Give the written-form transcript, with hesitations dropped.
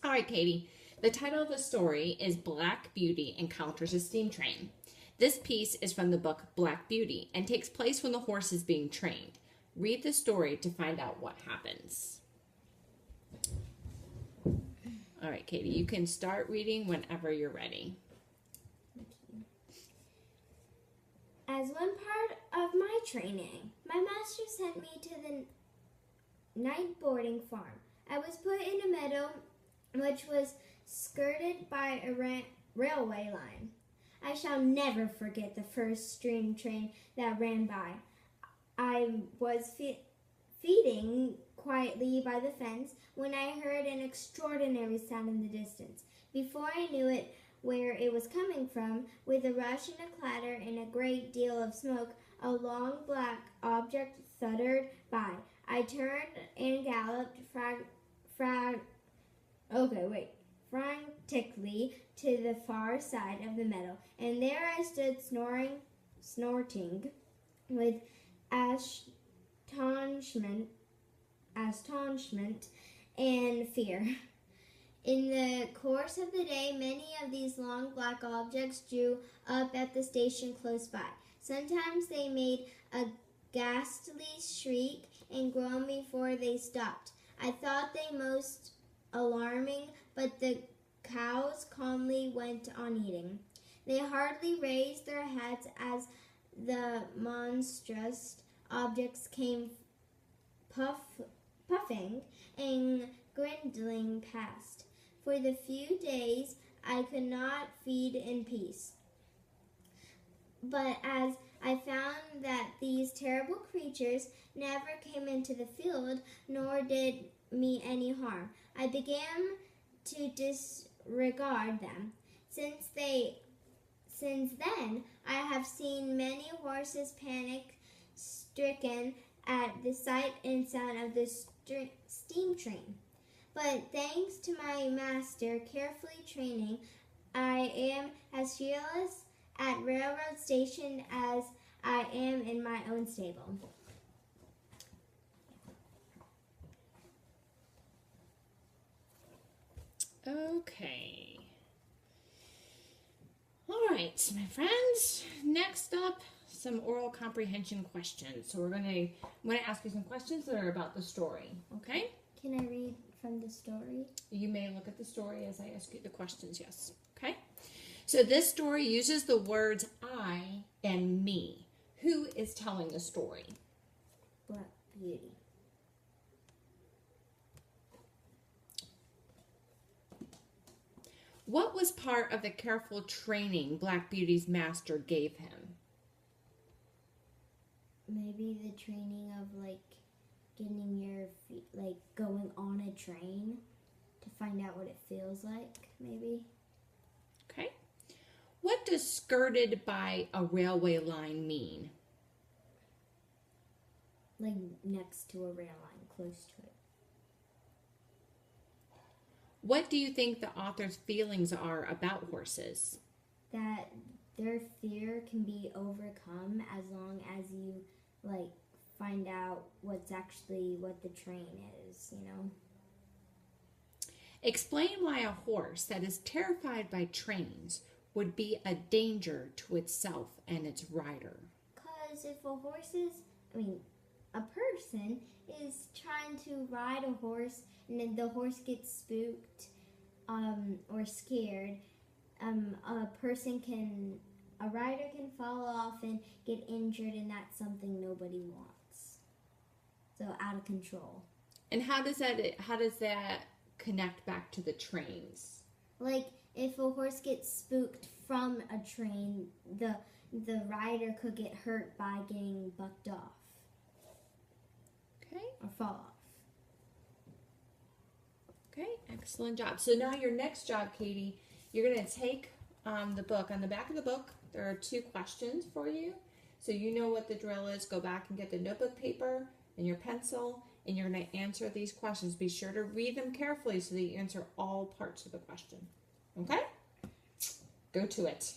All right, Katie. The title of the story is Black Beauty Encounters a Steam Train. This piece is from the book Black Beauty and takes place when the horse is being trained. Read the story to find out what happens. All right, Katie, you can start reading whenever you're ready. As one part of my training, my master sent me to the night boarding farm. I was put in a meadow which was skirted by a railway line. I shall never forget the first steam train that ran by. I was feeding quietly by the fence when I heard an extraordinary sound in the distance. Before I knew it, where it was coming from, with a rush and a clatter and a great deal of smoke, a long black object thundered by. I turned and galloped frantically to the far side of the meadow, and there I stood snorting with astonishment and fear. In the course of the day, many of these long black objects drew up at the station close by. Sometimes they made a ghastly shriek and groan before they stopped. I thought they most alarming, but the cows calmly went on eating. They hardly raised their heads as the monstrous objects came puffing and grinding past. For the few days I could not feed in peace. But as I found that these terrible creatures never came into the field, nor did me any harm, I began to disregard them. Since then, I have seen many horses panic-stricken at the sight and sound of the steam train. But thanks to my master carefully training, I am as fearless at railroad station as I am in my own stable. Okay. All right, my friends. Next up, some oral comprehension questions. So I'm going to ask you some questions that are about the story. Okay? Can I read from the story? You may look at the story as I ask you the questions, yes. Okay? So this story uses the words I and me. Who is telling the story? Black Beauty. What was part of the careful training Black Beauty's master gave him? Maybe the training of getting your feet, going on a train to find out what it feels like, maybe. Okay. What does skirted by a railway line mean? Like next to a rail line, close to it. What do you think the author's feelings are about horses? That their fear can be overcome as long as you find out what the train is, Explain why a horse that is terrified by trains would be a danger to itself and its rider. Because if a person is trying to ride a horse and then the horse gets spooked or scared, a rider can fall off and get injured, and that's something nobody wants. So out of control. And how does that connect back to the trains? If a horse gets spooked from a train, the rider could get hurt by getting bucked off. Okay. Or fall off. Okay, excellent job. So now your next job, Katie, you're going to take the book. On the back of the book, there are 2 questions for you. So you know what the drill is. Go back and get the notebook paper and your pencil, and you're going to answer these questions. Be sure to read them carefully so that you answer all parts of the question. Okay? Go to it.